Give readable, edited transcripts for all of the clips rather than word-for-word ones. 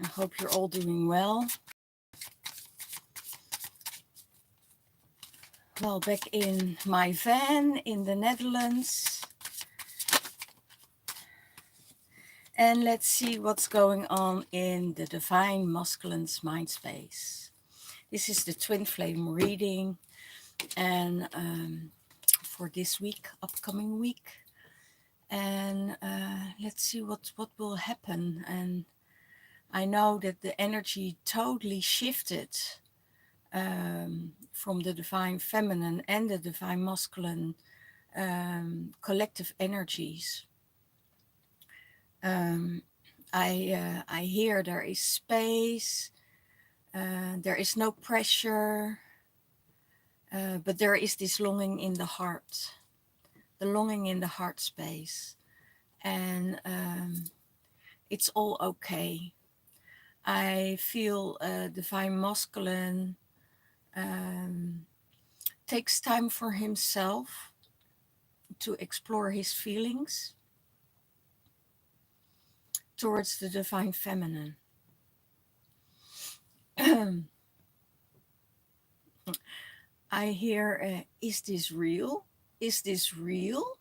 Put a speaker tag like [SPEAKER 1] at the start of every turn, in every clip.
[SPEAKER 1] I hope you're all doing well. Well, back in my van in the Netherlands. And let's see what's going on in the Divine Masculine's mind space. This is the Twinflame reading, and for this week, upcoming week. And let's see what will happen. And I know that the energy totally shifted from the Divine Feminine and the Divine Masculine collective energies. I hear there is space, there is no pressure, but there is this longing in the heart, the longing in the heart space, and it's all okay. I feel Divine Masculine takes time for himself to explore his feelings towards the Divine Feminine. I hear, is this real? Is this real?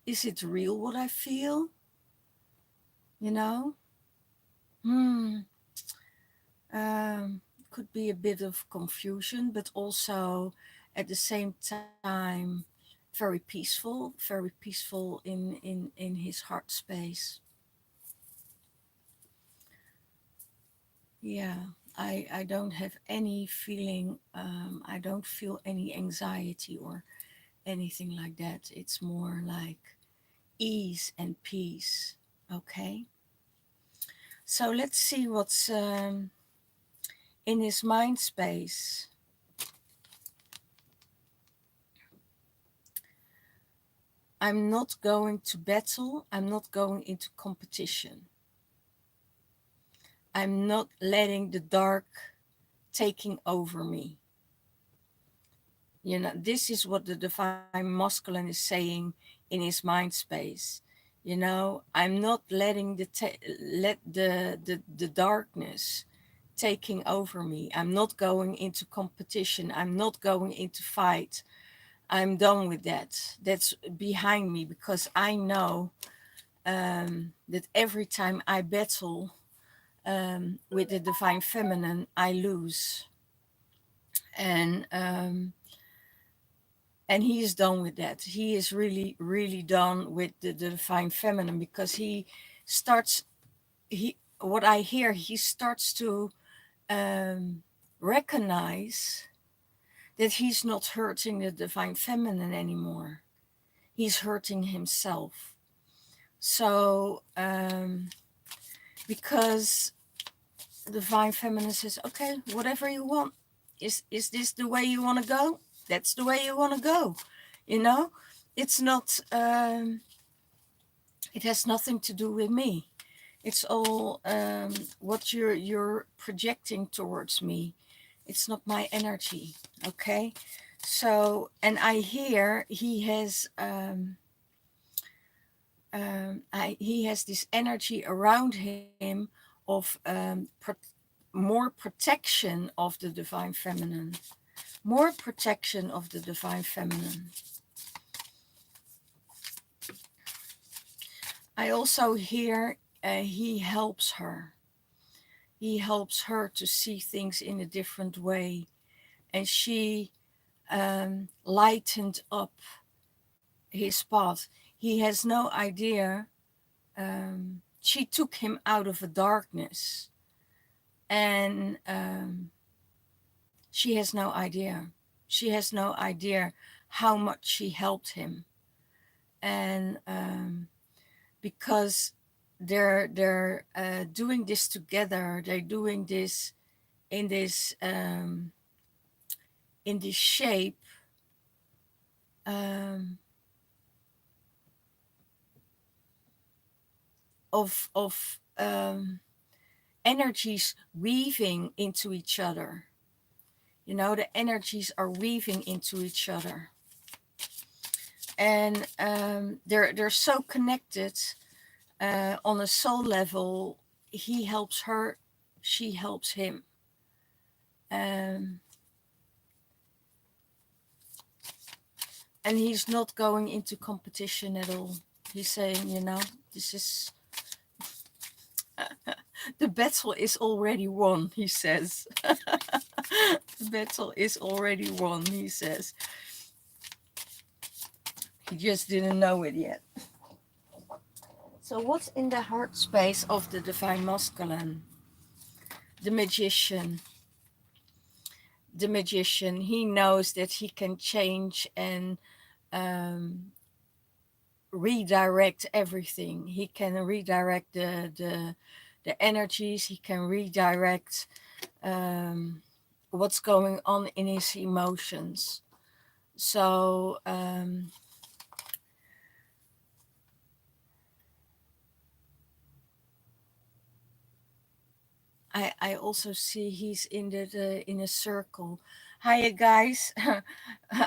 [SPEAKER 1] Is it real what I feel? You know? Could be a bit of confusion, but also at the same time very peaceful in his heart space. Yeah, I don't have any feeling, I don't feel any anxiety or anything like that. It's more like ease and peace. Okay, so let's see what's in his mind space. I'm not going to battle. I'm not going into competition. I'm not letting the dark taking over me. You know, this is what the Divine Masculine is saying in his mind space. You know, I'm not letting the darkness taking over me. I'm not going into competition. I'm not going into fight. I'm done with that. That's behind me, because I know that every time I battle with the Divine Feminine, I lose. And he is done with that. He is really, really done with the Divine Feminine, because what I hear, he starts to recognize that he's not hurting the Divine Feminine anymore. He's hurting himself. So, because the Divine Feminine says, okay, whatever you want. Is this the way you want to go? That's the way you want to go. You know, it's not, it has nothing to do with me. It's all what you're projecting towards me. It's not my energy. Okay. So, and I hear he has this energy around him of more protection of the Divine Feminine. More protection of the Divine Feminine. I also hear he helps her. He helps her to see things in a different way. And she lightened up his path. He has no idea. She took him out of a darkness. And she has no idea. She has no idea how much she helped him. And because they're doing this together, they're doing this in this shape of energies weaving into each other. You know, the energies are weaving into each other. And they're so connected on a soul level. He helps her she helps him. Um, and he's not going into competition at all. He's saying, this is the battle is already won, he says. The battle is already won, he says. He just didn't know it yet. So what's in the heart space of the divine masculine? The magician. The magician, he knows that he can change and redirect everything. He can redirect the energies. He can redirect what's going on in his emotions. So I also see he's in in a circle. Hiya guys,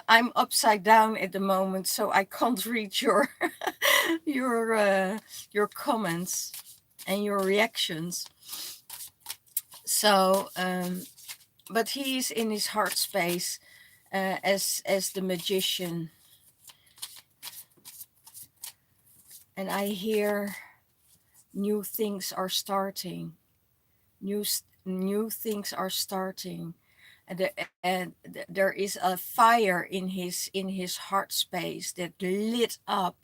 [SPEAKER 1] I'm upside down at the moment, so I can't read your your comments and your reactions. So, but he's in his heart space as the magician, and I hear new things are starting. New things are starting, and there is a fire in his heart space that lit up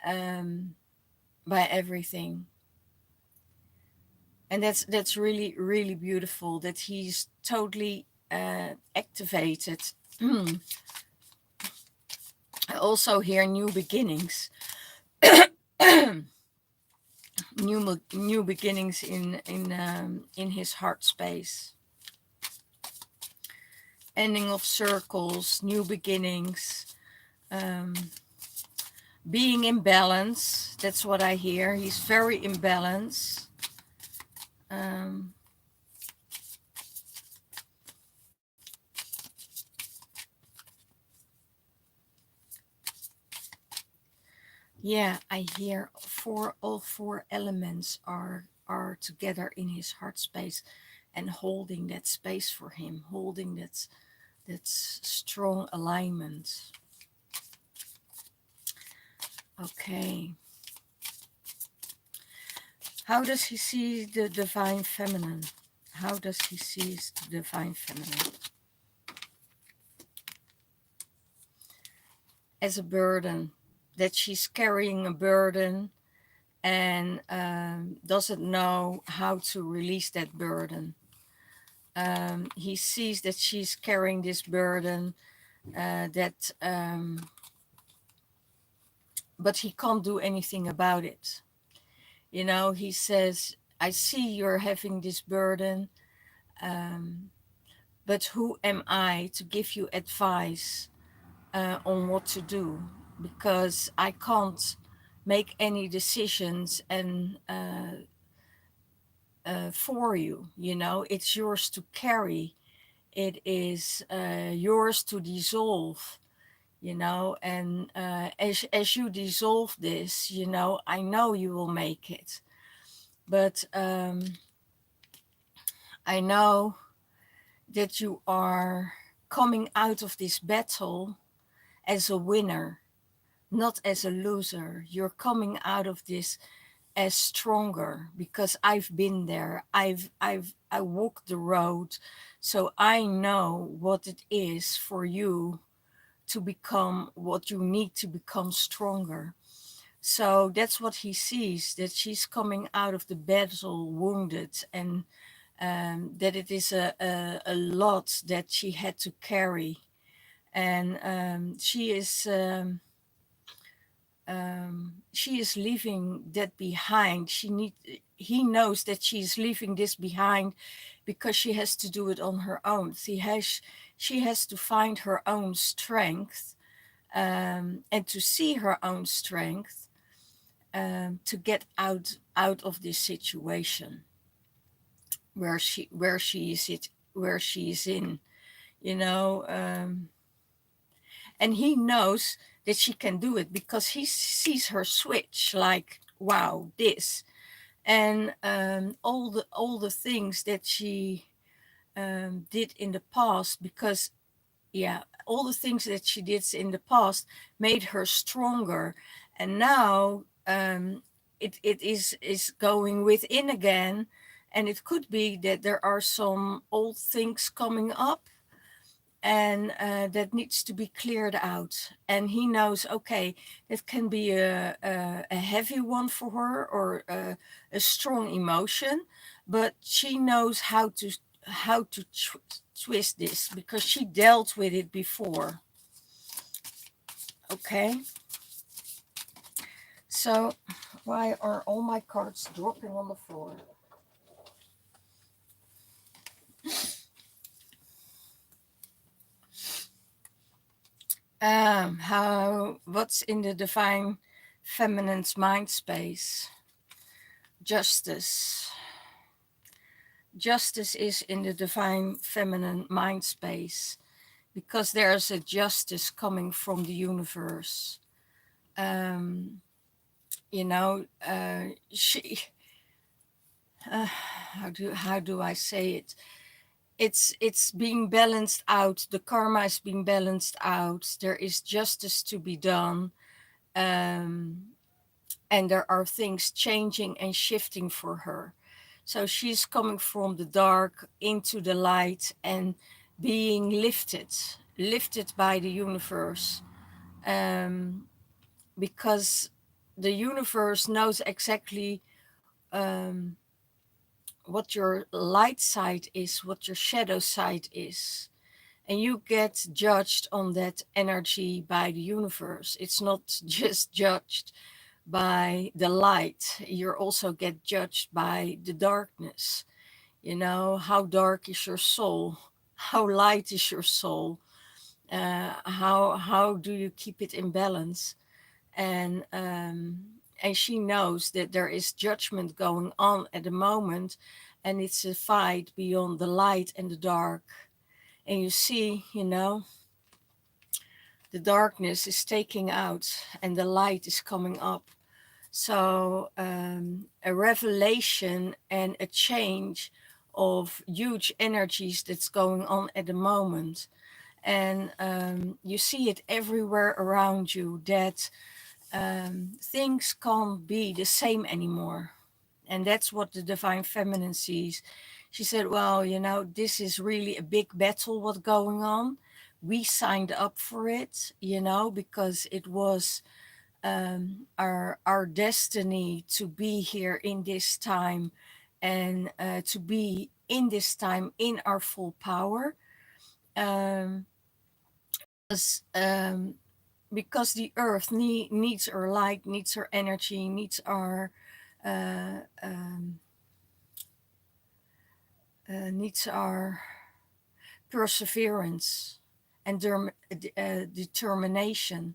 [SPEAKER 1] by everything, and that's really really beautiful that he's totally activated. I also hear new beginnings. New beginnings in his heart space. Ending of circles, new beginnings, being in balance. That's what I hear. He's very in balance. Yeah, I hear all four elements are together in his heart space and holding that space for him, holding that strong alignment. Okay. How does he see the divine feminine? How does he see the divine feminine? As a burden, that she's carrying a burden and doesn't know how to release that burden. He sees that she's carrying this burden but he can't do anything about it. He says, I see you're having this burden, but who am I to give you advice on what to do? Because I can't make any decisions and for you. It's yours to carry. It is yours to dissolve. And as you dissolve this, I know you will make it. But I know that you are coming out of this battle as a winner, not as a loser. You're coming out of this as stronger because I've been there. I walked the road, so I know what it is for you to become what you need to become stronger. So that's what he sees, that she's coming out of the battle wounded, and that it is a lot that she had to carry. And she is leaving that behind. He knows that she's leaving this behind because she has to do it on her own. She has to find her own strength, and to see her own strength, to get out of this situation where she is in, and he knows that she can do it because he sees her switch, like, wow, this. And all the things that she did in the past, because yeah, all the things that she did in the past made her stronger, and now it is going within again, and it could be that there are some old things coming up, and that needs to be cleared out. And he knows, okay, it can be a heavy one for her, or a strong emotion, but she knows how to twist this, because she dealt with it before. Okay, so why are all my cards dropping on the floor? What's in the divine feminine's mind space? Justice. Justice is in the divine feminine mind space, because there's a justice coming from the universe. You know, she. How do I say it? It's being balanced out. The karma is being balanced out. There is justice to be done, and there are things changing and shifting for her. So she's coming from the dark into the light, and being lifted by the universe, because the universe knows exactly what your light side is, what your shadow side is. And you get judged on that energy by the universe. It's not just judged by the light, you also get judged by the darkness. You know, how dark is your soul? How light is your soul? How do you keep it in balance? And she knows that there is judgment going on at the moment, and it's a fight beyond the light and the dark. And you see, you know, the darkness is taking out and the light is coming up. So a revelation and a change of huge energies that's going on at the moment. And you see it everywhere around you, that things can't be the same anymore. And that's what the divine feminine sees. She said, well, you know, this is really a big battle what's going on. We signed up for it, you know, because it was our destiny to be here in this time, and to be in this time in our full power. Um, because, um, because the earth needs our light, needs our energy, uh, um, needs our perseverance and determination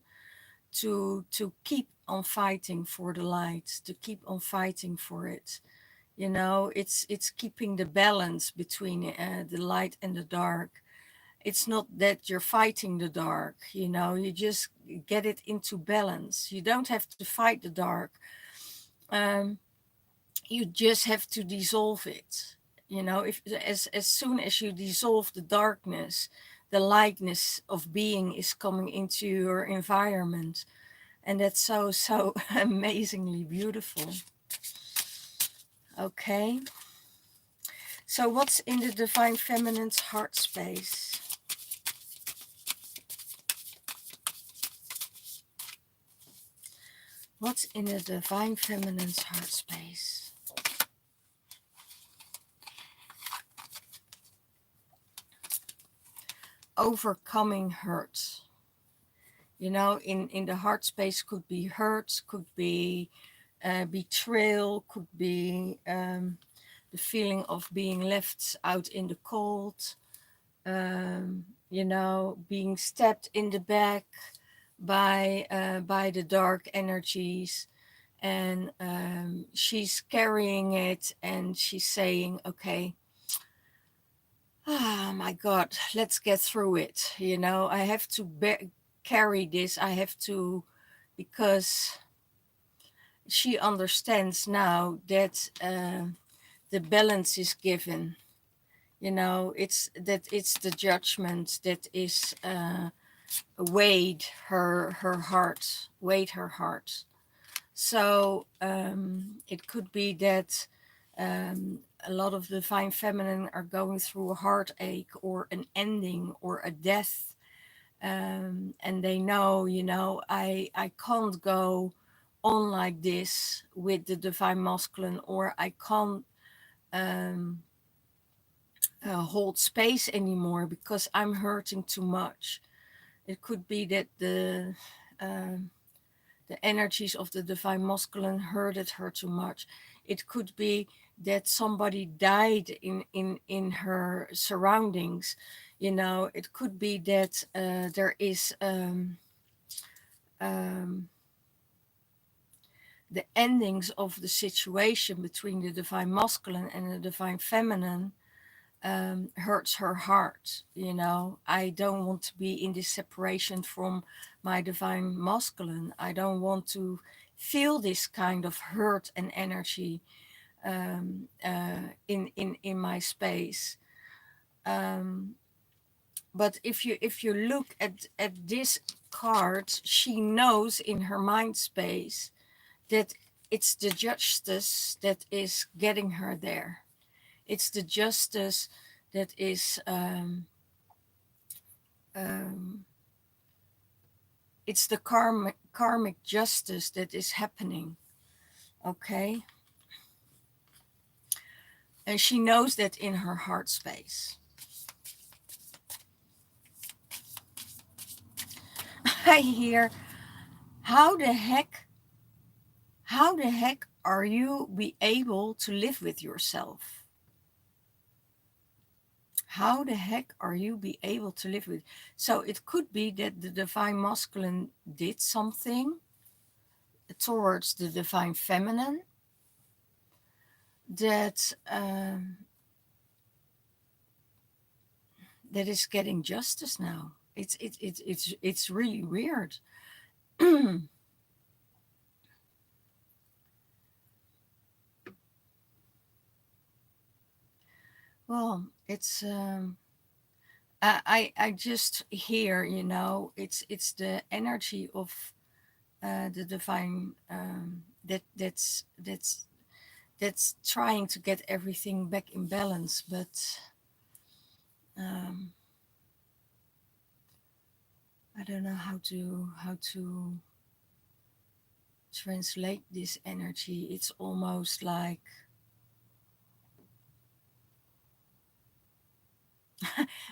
[SPEAKER 1] to keep on fighting for the light, to keep on fighting for it. You know, it's keeping the balance between the light and the dark. It's not that you're fighting the dark, you know, you just get it into balance. You don't have to fight the dark. Um, you just have to dissolve it. You know, if as soon as you dissolve the darkness, the lightness of being is coming into your environment. And that's so amazingly beautiful. Okay. So what's in the divine feminine's heart space? What's in the divine feminine's heart space? Overcoming hurt. You know, in the heart space could be hurt, could be betrayal, could be the feeling of being left out in the cold, you know, being stabbed in the back by the dark energies. And she's carrying it, and she's saying, okay, oh my God, let's get through it. You know, I have to carry this. I have to, because she understands now that the balance is given. You know, it's the judgment that is weighed her heart. So it could be that a lot of the divine feminine are going through a heartache or an ending or a death, and they know, you know, I can't go on like this with the divine masculine, or I can't um, hold space anymore because I'm hurting too much. It could be that um, the energies of the divine masculine hurted her too much. It could be that somebody died in her surroundings. You know, it could be that there is um, the endings of the situation between the divine masculine and the divine feminine hurts her heart. You know, I don't want to be in this separation from my divine masculine. I don't want to feel this kind of hurt and energy in my space. Um, but if you look at this card, she knows in her mind space that it's the justice that is getting her there. It's the justice that is it's the karmic justice that is happening. Okay, and she knows that in her heart space. I hear, how the heck are you be able to live with yourself? How the heck are you be able to live with? So it could be that the divine masculine did something towards the divine feminine that that is getting justice now. It's really weird. Well, it's I just hear, you know, it's the energy of the divine that's trying to get everything back in balance, but I don't know how to translate this energy. It's almost like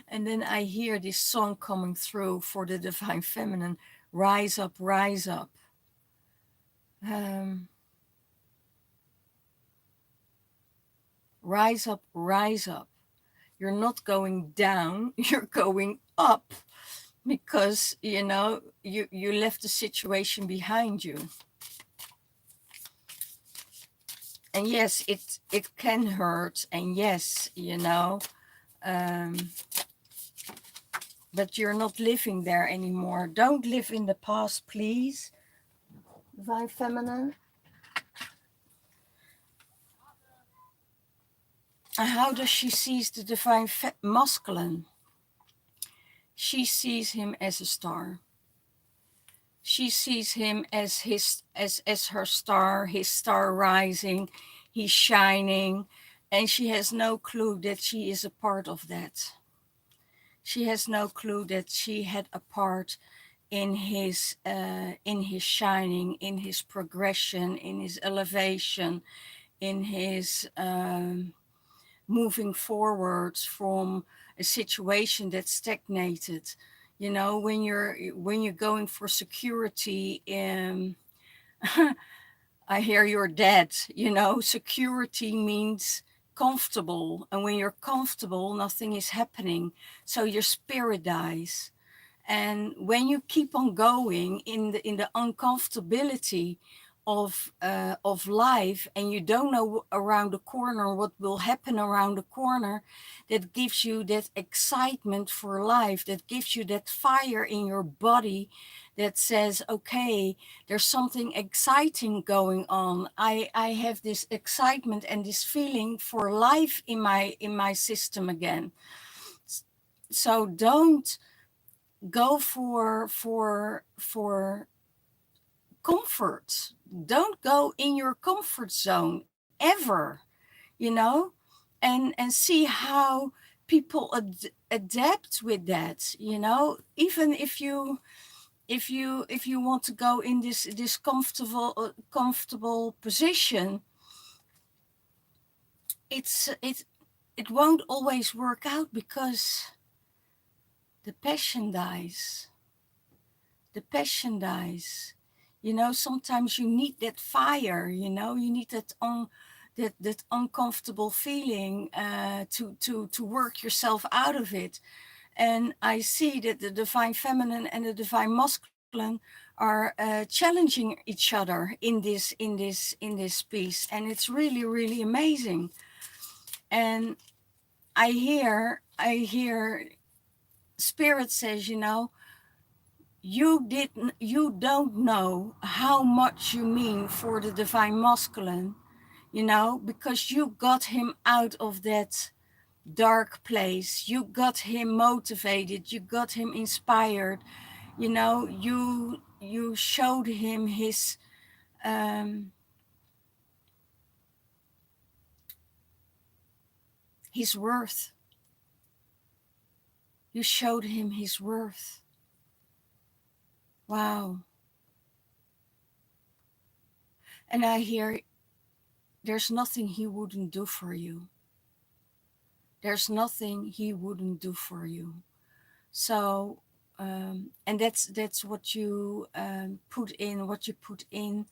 [SPEAKER 1] and then I hear this song coming through for the divine feminine, rise up, rise up. Um, rise up, rise up. You're not going down, you're going up, because you know you left the situation behind you. And yes, it can hurt, and yes, you know, but you're not living there anymore. Don't live in the past, please, divine feminine. How does she see the divine masculine? She sees him as a star. She sees him as as her star, his star rising. He's shining, and she has no clue that she is a part of that. She has no clue that she had a part in his shining, in his progression, in his elevation, in his moving forwards from a situation that stagnated. You know, when you're going for security, I hear you're dead. You know, security means comfortable, and when you're comfortable, nothing is happening, so your spirit dies. And when you keep on going in the uncomfortability of life, and you don't know around the corner what will happen around the corner, that gives you that excitement for life, that gives you that fire in your body, that says, okay, there's something exciting going on. I have this excitement and this feeling for life in my system again. So don't go for comfort. Don't go in your comfort zone ever, you know, and see how people adapt with that, you know, even if you want to go in this comfortable position, it's it won't always work out because the passion dies. The passion dies. You know, sometimes you need that fire, you know, you need that uncomfortable feeling to work yourself out of it. And I see that the divine feminine and the divine masculine are challenging each other in this piece, and it's really really amazing. And I hear spirit says, you know, you don't know how much you mean for the divine masculine, you know, because you got him out of that dark place, you got him motivated, you got him inspired, you know, you showed him um his worth. You showed him his worth. Wow. And I hear there's nothing he wouldn't do for you. There's nothing he wouldn't do for you. So and that's what you put in, what you put in,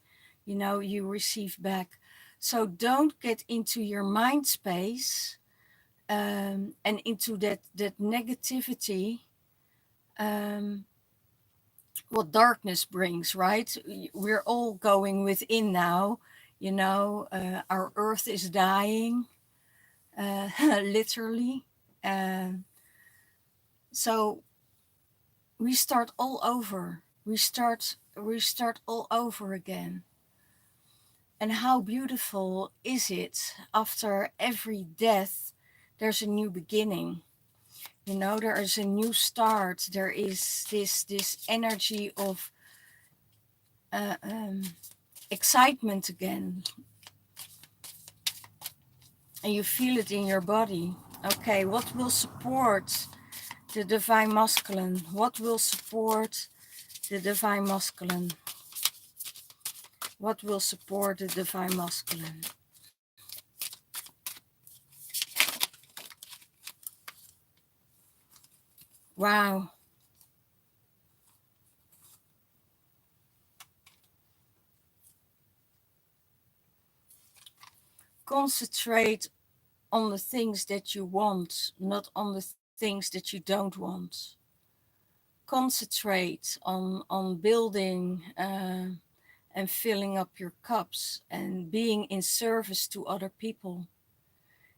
[SPEAKER 1] you know, you receive back. So don't get into your mind space and into that negativity, um, what darkness brings, right? We're all going within now, you know, our earth is dying, literally. Um, so we start all over. We start all over again. And how beautiful is it after every death, there's a new beginning. You know, there is a new start. There is this energy of uh, um, excitement again, and you feel it in your body. Okay, what will support the divine masculine? What will support the divine masculine? What will support the divine masculine? Wow. Concentrate on the things that you want, not on the things that you don't want. Concentrate on building and filling up your cups and being in service to other people.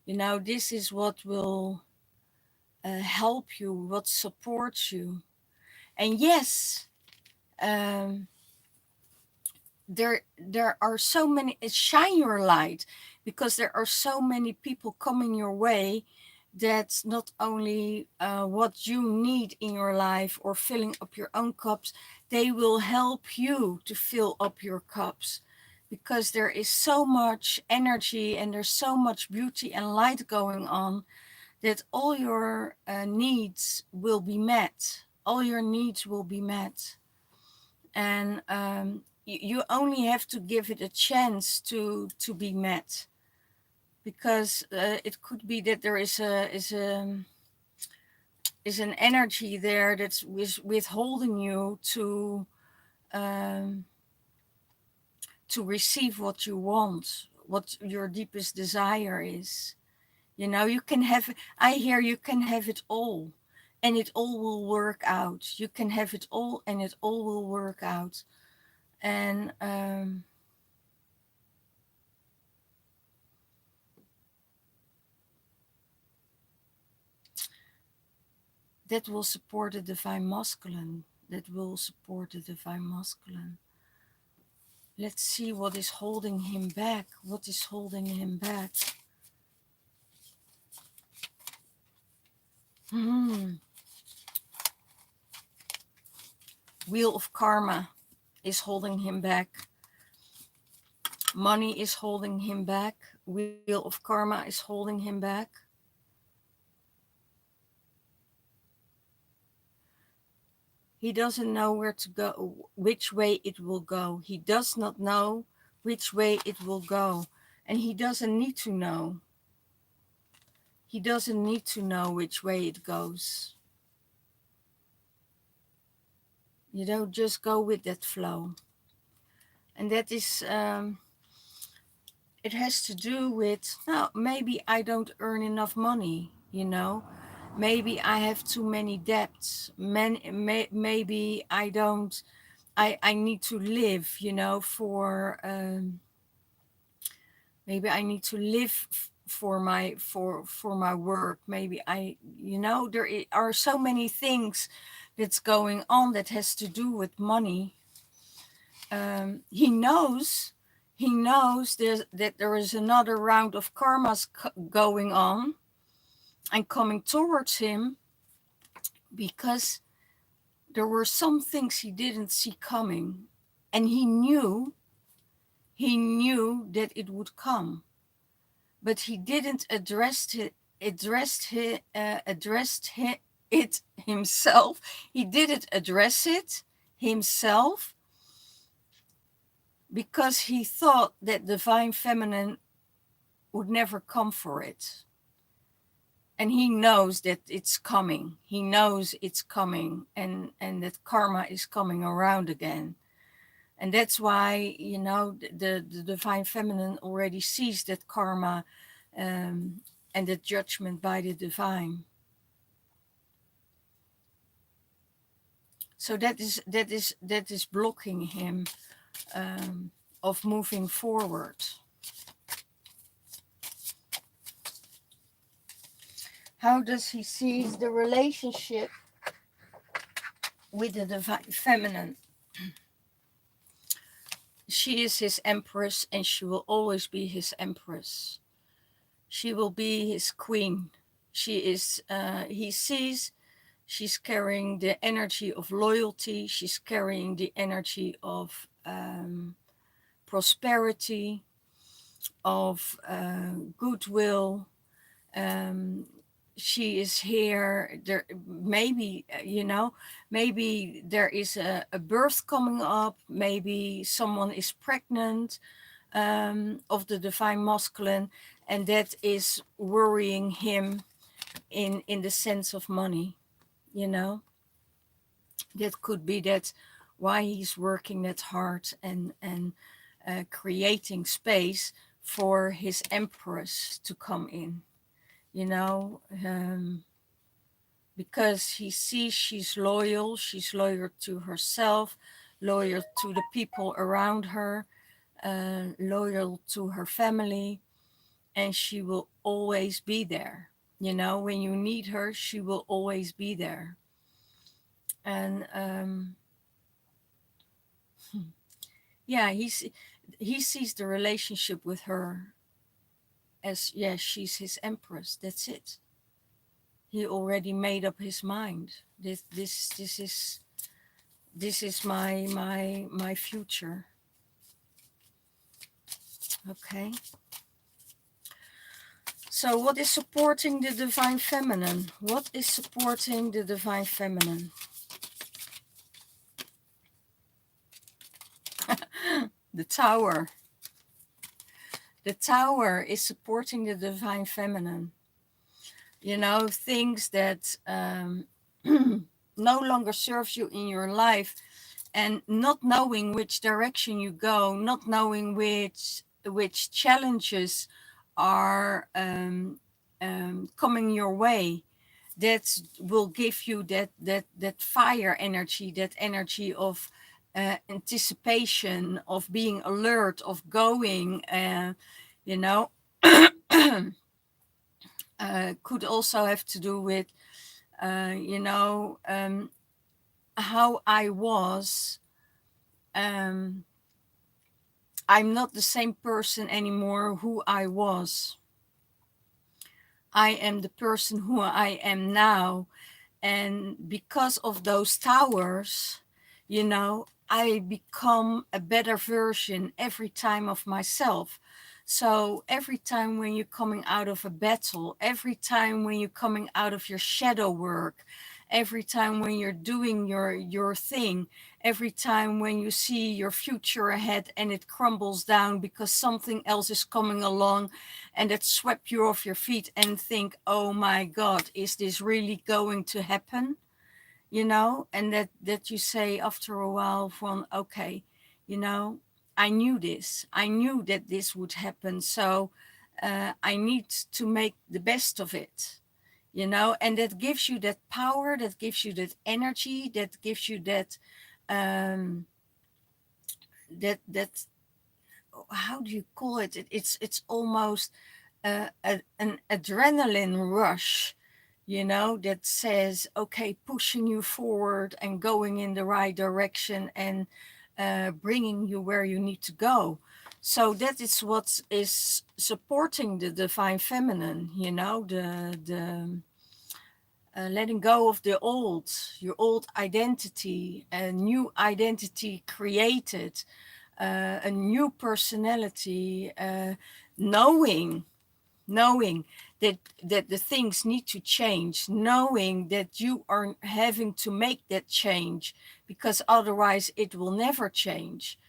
[SPEAKER 1] You know, this is what will help you, what supports you. And yes, um, there are so many, shine your light, because there are so many people coming your way that's not only what you need in your life or filling up your own cups, they will help you to fill up your cups, because there is so much energy and there's so much beauty and light going on, that all your needs will be met. All your needs will be met. And you only have to give it a chance to be met, because it could be that there is an energy there that's withholding you um, to receive what you want, what your deepest desire is. You know, you can have, I hear you can have it all, and it all will work out. You can have it all and it all will work out. And that will support the divine masculine. that will support the divine masculine. Let's see what is holding him back. What is holding him back? Wheel of karma is holding him back. Money is holding him back. Wheel of karma is holding him back. He doesn't know where to go, which way it will go. He does not know which way it will go. And he doesn't need to know. He doesn't need to know which way it goes. You don't just go with that flow. And that is, it has to do with, now, maybe I don't earn enough money, you know. Maybe I have too many debts. Maybe I don't, I need to live, you know, for, maybe I need to live for my work. Maybe I, you know, there are so many things that's going on that has to do with money. He knows that there is another round of karmas going on and coming towards him, because there were some things he didn't see coming, and he knew that it would come, but he didn't address it himself. He didn't address it himself because he thought that divine feminine would never come for it. And he knows that it's coming. He knows it's coming, and that karma is coming around again. And that's why, you know, the divine feminine already sees that karma and the judgment by the divine. So that is blocking him of moving forward. How does he see the relationship with the divine feminine? She is his empress, and she will always be his empress. She will be his queen. She is, he sees she's carrying the energy of loyalty. She's carrying the energy of prosperity, of goodwill. She is here. There, maybe, you know, maybe there is a birth coming up. Maybe someone is pregnant of the divine masculine, and that is worrying him in the sense of money, you know. That could be that why he's working that hard and creating space for his empress to come in, you know, because he sees she's loyal to herself, loyal to the people around her, loyal to her family, and she will always be there. You know, when you need her, she will always be there. And yeah, he sees the relationship with her as, yeah, she's his empress. That's it. He already made up his mind. This is my future. Okay. So what is supporting the divine feminine? What is supporting the divine feminine? The Tower. The Tower is supporting the divine feminine. You know, things that no longer serves you in your life, and not knowing which direction you go, not knowing which challenges are coming your way, that will give you that fire energy, that energy of anticipation, of being alert, of going, you know. Could also have to do with, you know, how I was, um, I'm not the same person anymore who I was. I am the person who I am now. And because of those towers, you know, I become a better version every time of myself. So every time when you're coming out of a battle, every time when you're coming out of your shadow work, every time when you're doing your thing, every time when you see your future ahead and it crumbles down because something else is coming along and it swept you off your feet and think, oh my God, is this really going to happen? You know, and that you say after a while from, okay, you know, I knew this. I knew that this would happen. So I need to make the best of it, you know, and that gives you that power, that gives you that energy, that gives you that, um, that, how do you call it? It's almost an adrenaline rush, you know, that says, okay, pushing you forward and going in the right direction and bringing you where you need to go. So that is what is supporting the divine feminine, you know, the letting go of the old, your old identity, a new identity created, a new personality, knowing knowing that the things need to change, knowing that you are having to make that change because otherwise it will never change.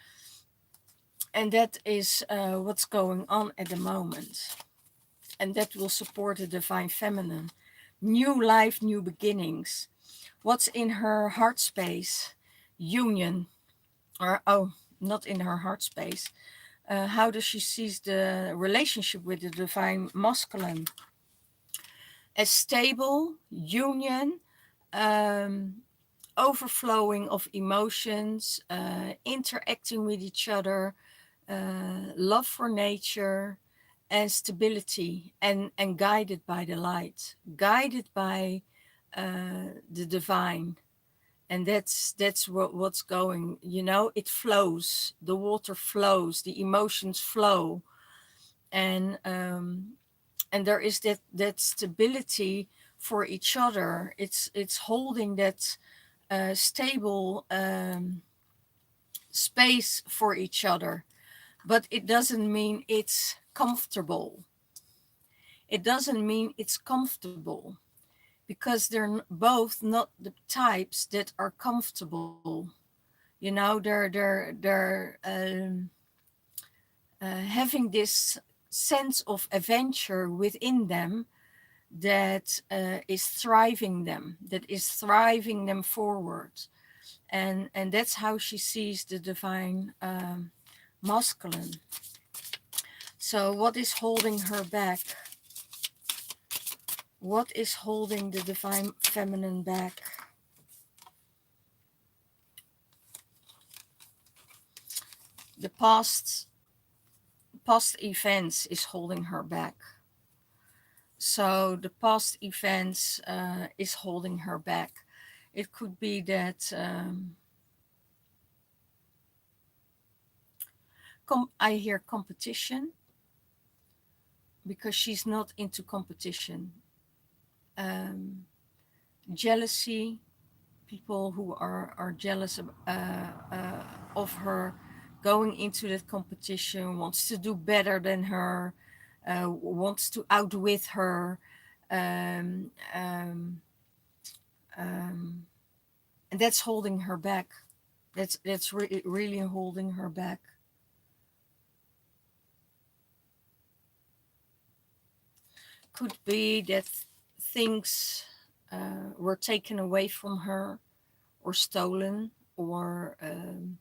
[SPEAKER 1] And that is what's going on at the moment, and that will support the divine feminine. New life, new beginnings. What's in her heart space? Union. Or oh, not in her heart space. How does she see the relationship with the divine masculine? A stable union, um, overflowing of emotions, interacting with each other, love for nature, and stability, and guided by the light, guided by the divine. And that's what's going, you know, it flows, the water flows, the emotions flow, and and there is that stability for each other. It's holding that stable space for each other, but it doesn't mean it's comfortable. It doesn't mean it's comfortable because they're both not the types that are comfortable. You know, they're having this sense of adventure within them that is thriving them, that is thriving them forward. And that's how she sees the divine masculine. So what is holding her back? What is holding the divine feminine back? The past events is holding her back. So the past events is holding her back. It could be that I hear competition, because she's not into competition. Um, Jealousy, people who are jealous of her going into that competition, wants to do better than her, wants to outwit her. Um, um, um, and that's holding her back. That's really holding her back. Could be that things were taken away from her or stolen, or um,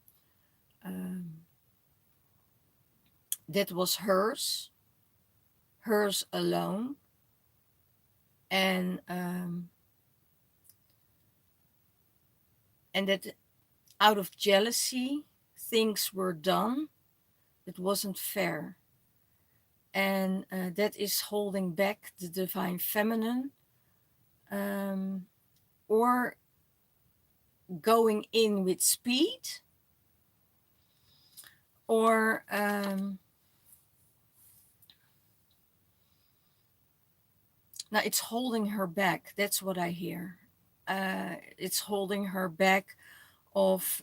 [SPEAKER 1] that was hers alone. And and that out of jealousy things were done that wasn't fair, and that is holding back the divine feminine, um, or going in with speed, or now it's holding her back. That's what I hear. It's holding her back of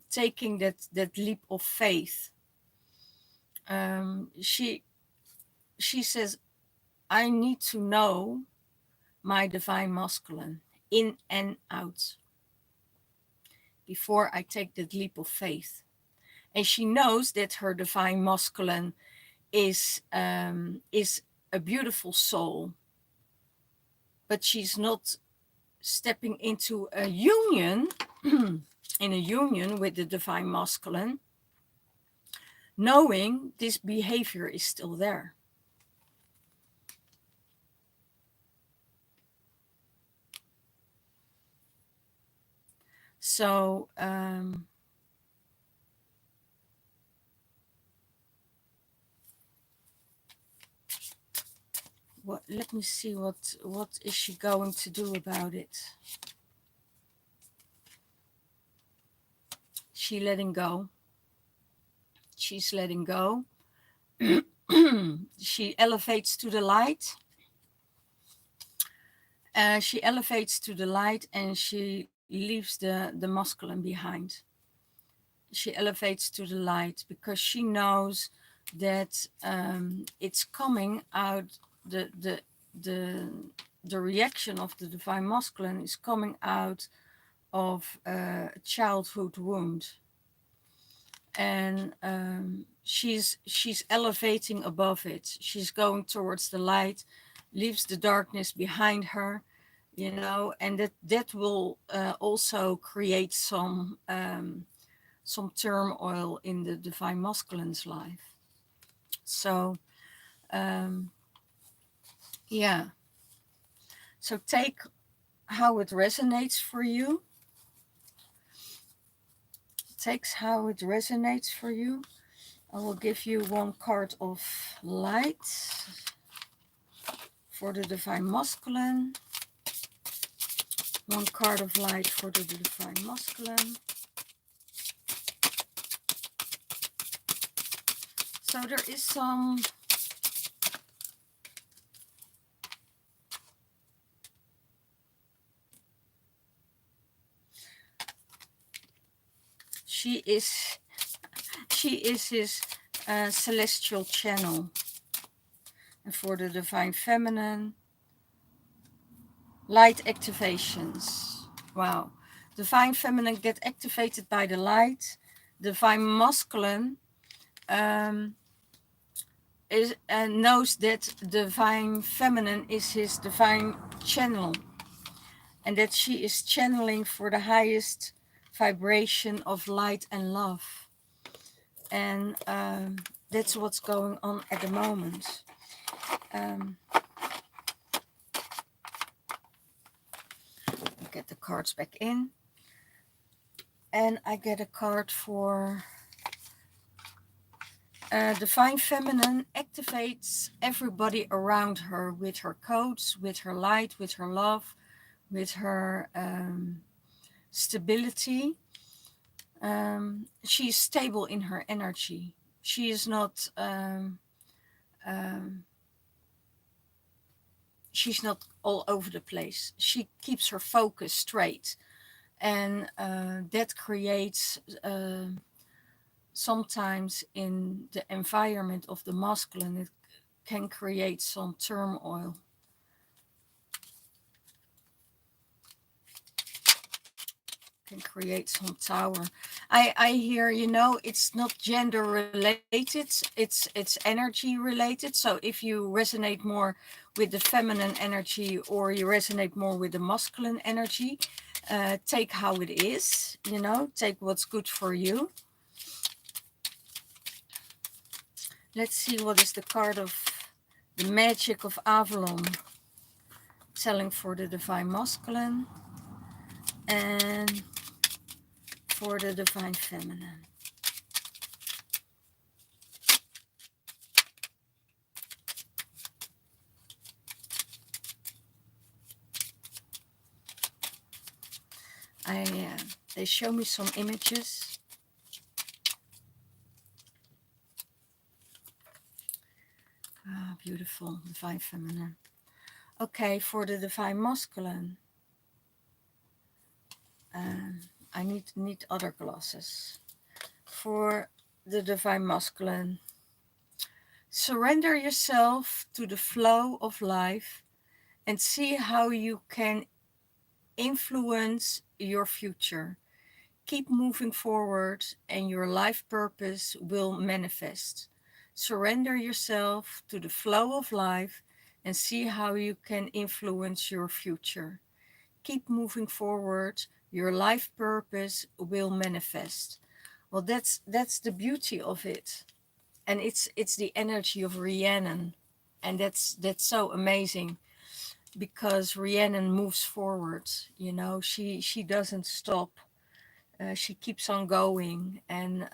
[SPEAKER 1] taking that leap of faith. She says, I need to know my divine masculine in and out before I take that leap of faith. And she knows that her divine masculine is a beautiful soul, but she's not stepping into a union in a union with the divine masculine, knowing this behavior is still there. So let me see what is she going to do about it. She's letting go. She elevates to the light. She elevates to the light, and she leaves the masculine behind. She elevates to the light because she knows that it's coming out, the reaction of the divine masculine is coming out of a childhood wound, and she's elevating above it. She's going towards the light, leaves the darkness behind her, and that will also create some turmoil in the divine masculine's life. So so take how it resonates for you. Takes how it resonates for you. I will give you one card of light for the divine masculine. One card of light for the divine masculine. So there is some she is his celestial channel. And for the divine feminine, light activations. Wow. Divine feminine get activated by the light. Divine masculine knows that divine feminine is his divine channel, and that she is channeling for the highest vibration of light and love. And that's what's going on at the moment. Get the cards back in, and I get a card for divine feminine activates everybody around her with her codes, with her light, with her love, with her stability. She is stable in her energy. She is not she's not all over the place. She keeps her focus straight, and that creates sometimes in the environment of the masculine, it can create some turmoil. Can create some tower. I hear, it's not gender related, it's energy related. So if you resonate more with the feminine energy, or you resonate more with the masculine energy, take how it is, take what's good for you. Let's see, what is the card of the magic of Avalon telling for the divine masculine and for the divine feminine. They show me some images. Ah, beautiful, divine feminine. Okay, for the divine masculine, I need other glasses. For the divine masculine, surrender yourself to the flow of life and see how you can influence your future. Keep moving forward and your life purpose will manifest. Surrender yourself to the flow of life and see how you can influence your future. Keep moving forward, your life purpose will manifest. Well, that's the beauty of it. And it's the energy of Rhiannon. And that's so amazing because Rhiannon moves forward, you know, she doesn't stop. She keeps on going, and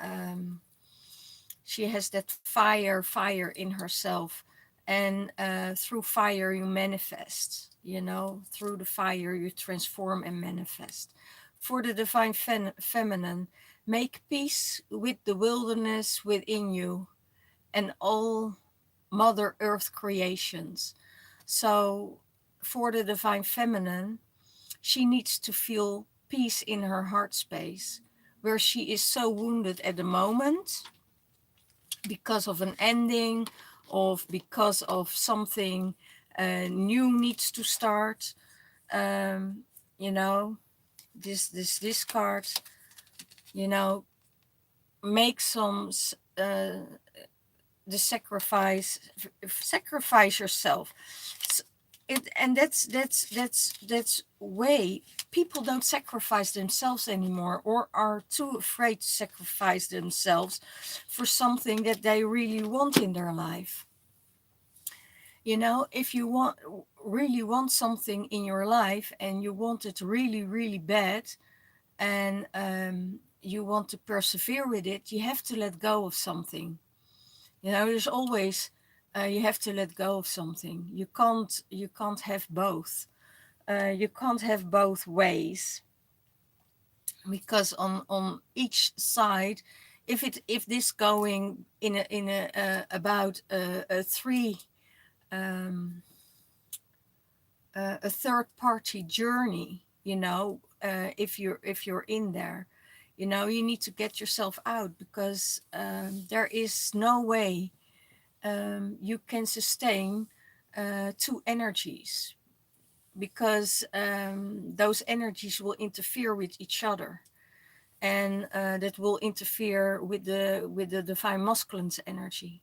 [SPEAKER 1] she has that fire in herself, and through fire you manifest, you know, through the fire you transform and manifest. For the divine feminine, make peace with the wilderness within you and all Mother Earth creations. So for the divine feminine, she needs to feel peace in her heart space, where she is so wounded at the moment because of an ending, of because of something new needs to start. You know, this card, you know, make some the sacrifice yourself. And that's way people don't sacrifice themselves anymore, or are too afraid to sacrifice themselves for something that they really want in their life. You know, if you really want something in your life and you want it really really bad, and you want to persevere with it, you have to let go of something. You know, there's always you have to let go of something. You can't have both. You can't have both ways, because on each side, if this going in a about a three a third party journey, you know, if you're in there, you know, you need to get yourself out, because there is no way you can sustain two energies, because those energies will interfere with each other, and that will interfere with the divine masculine's energy.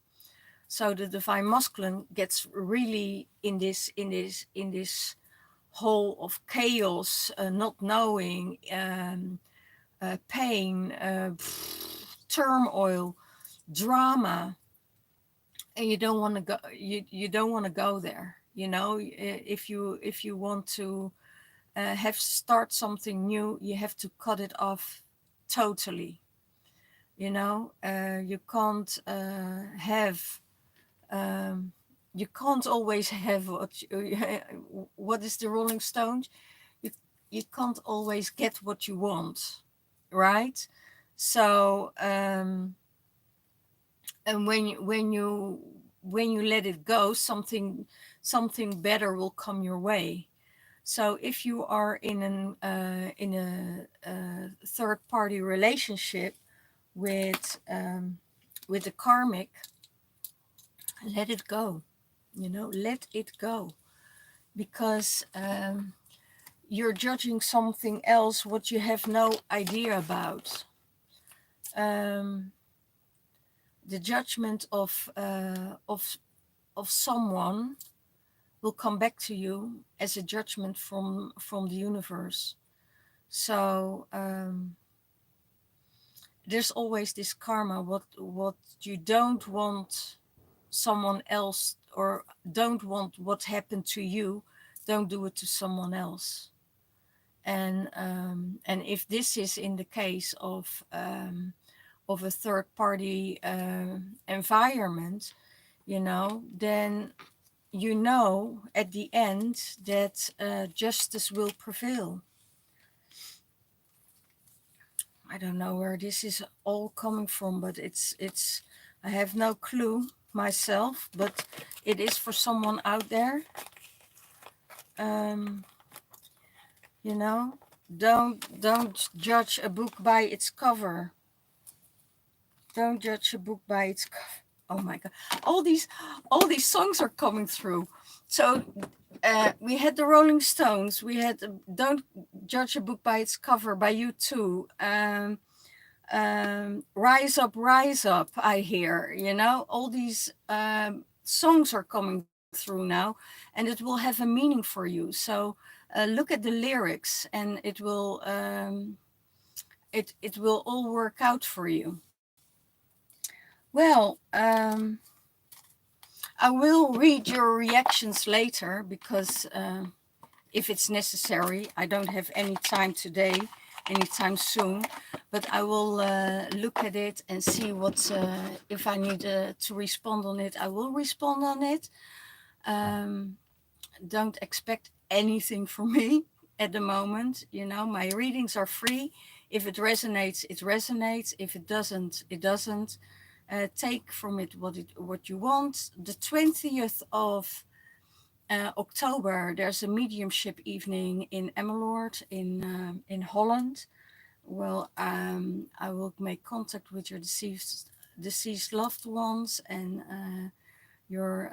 [SPEAKER 1] So the divine masculine gets really in this hole of chaos, not knowing, pain, turmoil, drama, and you don't want to go. You don't want to go there. You know, if you want to have start something new, you have to cut it off totally. You know, you can't have. Um, you can't always have what is the Rolling Stones? You you can't always get what you want, right? So and when you let it go, something better will come your way. So if you are in a third party relationship with the karmic, let it go. You know, let it go, because you're judging something else what you have no idea about. The judgment of someone will come back to you as a judgment from the universe. So there's always this karma. What you don't want someone else, or don't want what happened to you, don't do it to someone else. And if this is in the case of a third party environment, you know, then you know at the end that justice will prevail. I don't know where this is all coming from, but it's I have no clue myself, but it is for someone out there. Um, you know, don't judge a book by its cover. Don't judge a book by its cover. Oh my god. All these songs are coming through. So we had the Rolling Stones. We had Don't Judge a Book by Its Cover by U2. Rise Up, I hear, all these songs are coming through now, and it will have a meaning for you. So look at the lyrics, and it will all work out for you. Well, I will read your reactions later because if it's necessary, I don't have any time today, anytime soon, but I will look at it and see if I need to respond on it, I will respond on it. Um, don't expect anything from me at the moment. My readings are free. If it resonates, it resonates. If it doesn't, it doesn't. Take from it what you want. The 20th of October, there's a mediumship evening in Emmeloord in Holland. Well, I will make contact with your deceased loved ones and your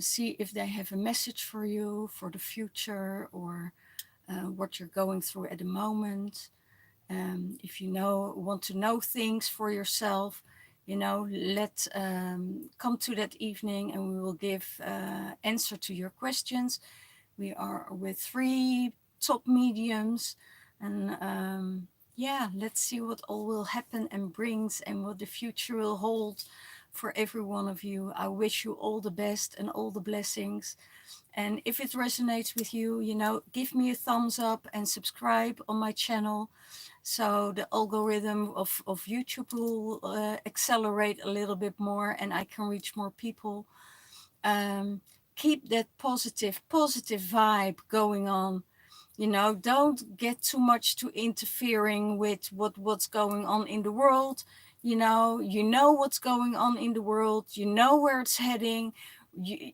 [SPEAKER 1] see if they have a message for you for the future, or what you're going through at the moment. If you want to know things for yourself, let come to that evening, and we will give answer to your questions. We are with 3 top mediums, and yeah, let's see what all will happen and brings, and what the future will hold for every one of you. I wish you all the best and all the blessings. And if it resonates with you, give me a thumbs up and subscribe on my channel, so the algorithm of YouTube will accelerate a little bit more, and I can reach more people. Keep that positive vibe going on. Don't get too much to interfering with what's going on in the world. What's going on in the world. Where it's heading.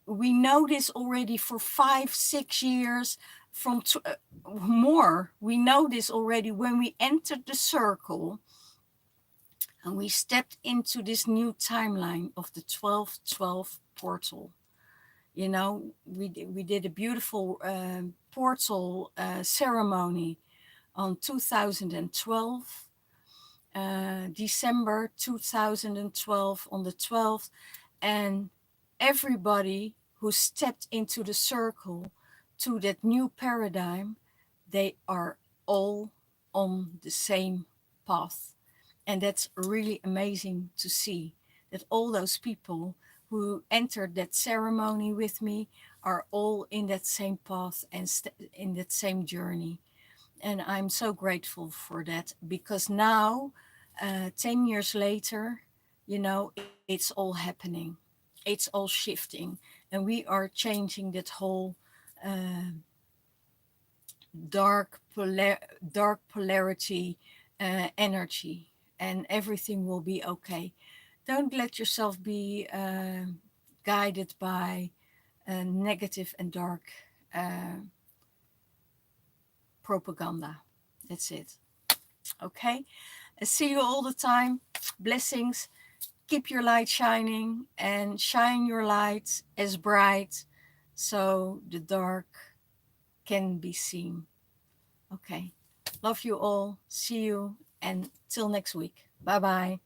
[SPEAKER 1] We know this already for 5-6 years, more. We know this already when we entered the circle and we stepped into this new timeline of the 12-12 portal. We did a beautiful portal ceremony on 2012, December 2012, on the 12th, and everybody who stepped into the circle to that new paradigm, they are all on the same path. And that's really amazing to see that all those people who entered that ceremony with me are all in that same path and in that same journey. And I'm so grateful for that, because now, 10 years later, it's all happening. It's all shifting. And we are changing that whole uh, dark polarity energy, and everything will be okay. Don't let yourself be guided by negative and dark uh, propaganda. That's it. Okay. I see you all the time. Blessings. Keep your light shining, and shine your light as bright so the dark can be seen. Okay. Love you all. See you, and till next week. Bye bye.